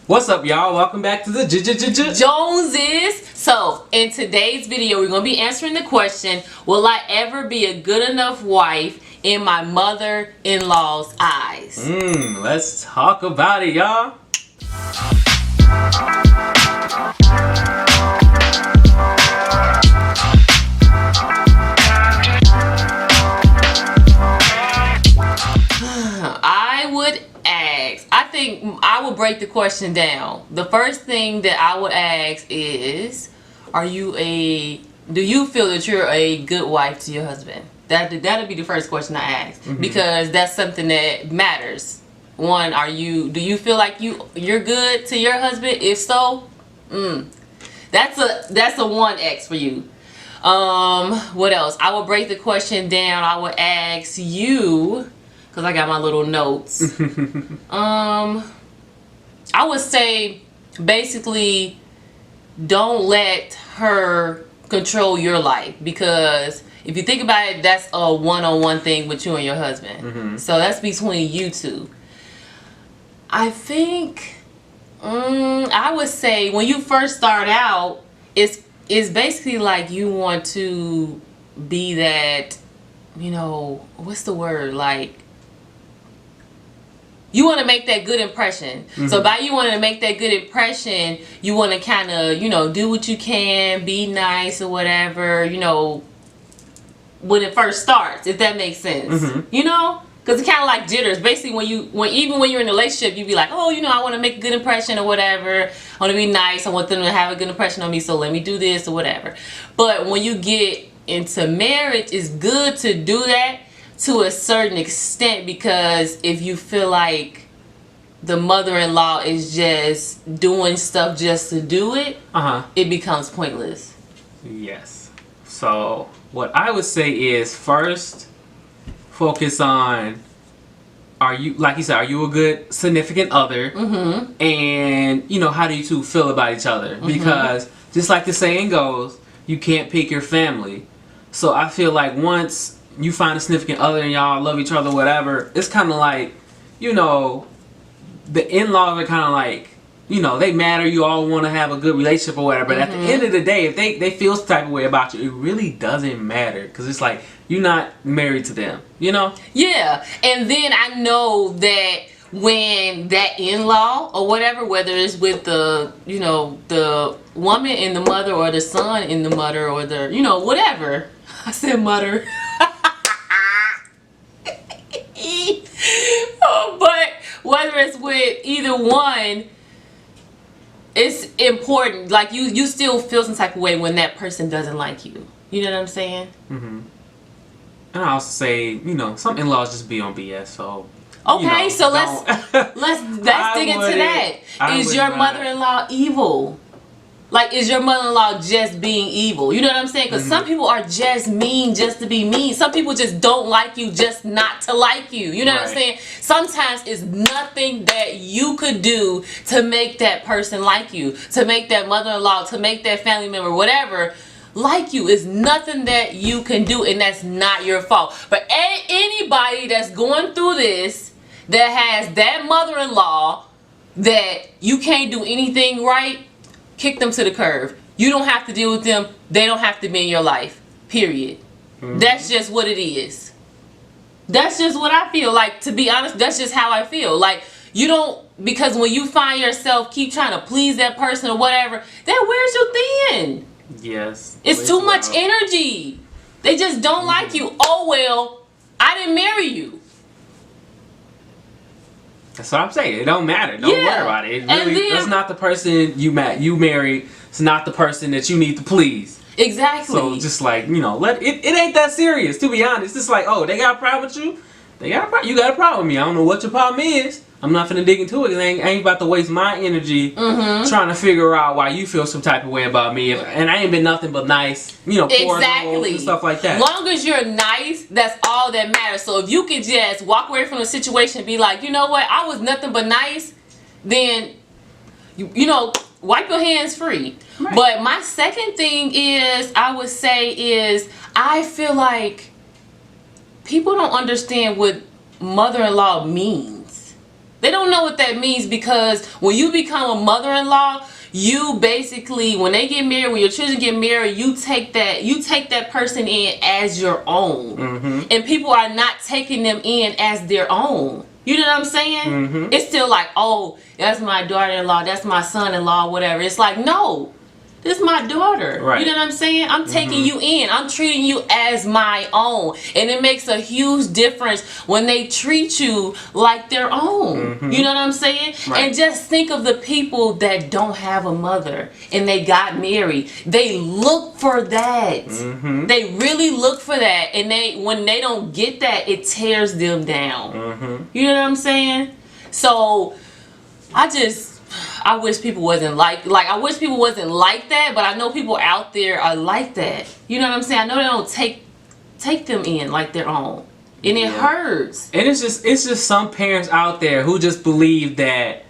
What's up, y'all? Welcome back to the Joneses. So, in today's video, we're going to be answering the question, will I ever be a good enough wife in my mother-in-law's eyes? Let's talk about it, y'all. I would break the question down. The first thing that I would ask is, do you feel that you're a good wife to your husband? That'd be the first question I ask, because that's something that matters. One, do you feel like you're good to your husband? If so, that's a 1X for you. What else? I would break the question down. I would ask you, because I got my little notes. I would say basically don't let her control your life, because if you think about it, that's a one-on-one thing with you and your husband. So that's between you two. I think I would say when you first start out, it's basically like you want to be that, what's the word, like, you want to make that good impression. So by you wanting to make that good impression, you want to kind of, do what you can, be nice or whatever, when it first starts, if that makes sense. Because it's kind of like jitters. Basically, even when you're in a relationship, you be like, oh, I want to make a good impression or whatever. I want to be nice. I want them to have a good impression on me, so let me do this or whatever. But when you get into marriage, it's good to do that to a certain extent, because if you feel like the mother-in-law is just doing stuff just to do it, it becomes pointless. Yes. So what I would say is, first, focus on, like you said, are you a good significant other? And how do you two feel about each other? Because just like the saying goes, you can't pick your family. So I feel like once you find a significant other and y'all love each other, whatever, it's kind of like, the in-laws are kind of like, they matter, you all want to have a good relationship or whatever, but at the end of the day, if they feel some type of way about you, it really doesn't matter, because it's like, you're not married to them, Yeah, and then I know that when that in-law or whatever, whether it's with the, the woman and the mother, or the son and the mother, or the, whatever. I said mother. But whether it's with either one, it's important. Like, you still feel some type of way when that person doesn't like you. You know what I'm saying? And I also say, some in-laws just be on BS. So okay, so let's dig into that. Is your mother-in-law evil? Like, is your mother-in-law just being evil? You know what I'm saying? Because some people are just mean just to be mean. Some people just don't like you just not to like you. You know what I'm saying? Sometimes it's nothing that you could do to make that person like you, to make that mother-in-law, to make that family member, whatever, like you. Is nothing that you can do, and that's not your fault. But anybody that's going through this, that has that mother-in-law that you can't do anything right, kick them to the curb. You don't have to deal with them. They don't have to be in your life. Period. That's just what it is. That's just what I feel. Like, to be honest, that's just how I feel. Like, you don't, because when you find yourself keep trying to please that person or whatever, that wears you thin. Yes. It's too much energy. They just don't like you. Oh, well, I didn't marry you. That's what I'm saying. It don't matter. Don't worry about it. That's not the person you married. It's not the person that you need to please. Exactly. So just like, it ain't that serious, to be honest. It's like, oh, they got a problem with you? You got a problem with me. I don't know what your problem is. I'm not finna dig into it. I ain't about to waste my energy trying to figure out why you feel some type of way about me. And I ain't been nothing but nice, exactly, and stuff like that. Long as you're nice, that's all that matters. So if you could just walk away from the situation and be like, you know what, I was nothing but nice, then, wipe your hands free. Right. But my second thing is, I feel like people don't understand what mother-in-law means. They don't know what that means, because when you become a mother-in-law, you basically, when they get married, when your children get married, you take that person in as your own. Mm-hmm. And people are not taking them in as their own. You know what I'm saying? Mm-hmm. It's still like, oh, that's my daughter-in-law, that's my son-in-law, whatever. It's like, no, this is my daughter. Right. You know what I'm saying? I'm taking you in. I'm treating you as my own. And it makes a huge difference when they treat you like their own. Mm-hmm. You know what I'm saying? Right. And just think of the people that don't have a mother and they got married. They look for that. Mm-hmm. They really look for that. And when they don't get that, it tears them down. Mm-hmm. You know what I'm saying? So I wish people wasn't like I wish people wasn't like that, but I know people out there are like that. You know what I'm saying? I know they don't take them in like their own. And it hurts. And it's just some parents out there who just believe that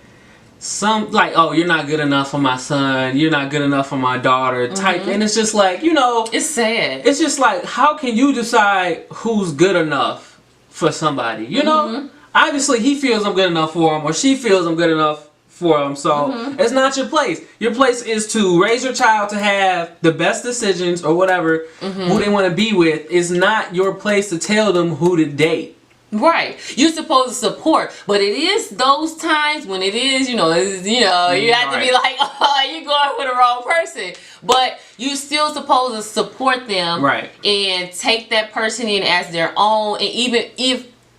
oh, you're not good enough for my son, you're not good enough for my daughter type. And it's just like, it's sad. It's just like, how can you decide who's good enough for somebody? You know? Obviously he feels I'm good enough for him, or she feels I'm good enough for them. So it's not your place. Your place is to raise your child to have the best decisions or whatever who they want to be with. It's not your place to tell them who to date. Right. You're supposed to support, but it is those times when it is, you have to be like, oh, you're going for the wrong person. But you still supposed to support them, right, and take that person in as their own. And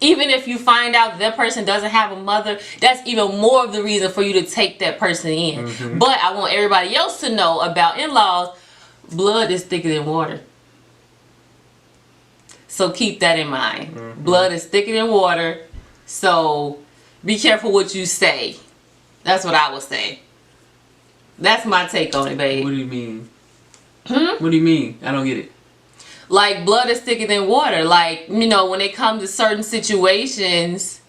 even if you find out that person doesn't have a mother, that's even more of the reason for you to take that person in. But I want everybody else to know about in-laws. Blood is thicker than water. So keep that in mind. Blood is thicker than water. So be careful what you say. That's what I would say. That's my take on it, babe. What do you mean? What do you mean? I don't get it. Like, blood is thicker than water. Like, when it comes to certain situations,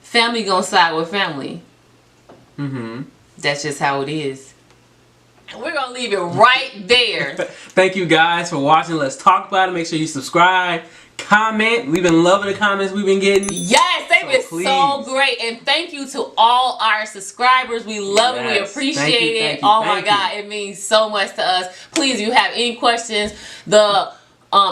family gonna side with family. That's just how it is. We're gonna leave it right there. Thank you guys for watching. Let's talk about it. Make sure you subscribe, comment. We've been loving the comments we've been getting. Yes, they've been so great. And thank you to all our subscribers. We love it. We appreciate it. Oh my God, it means so much to us. Please, if you have any questions, the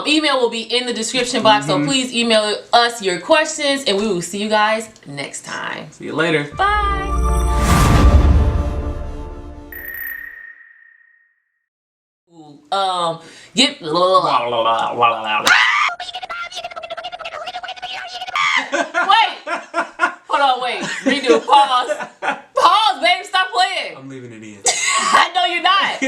email will be in the description box. So please email us your questions, and we will see you guys next time. See you later. Bye. Get wait. Hold on, wait. Redo. Pause. Pause, baby. Stop playing. I'm leaving it in. I know you're not.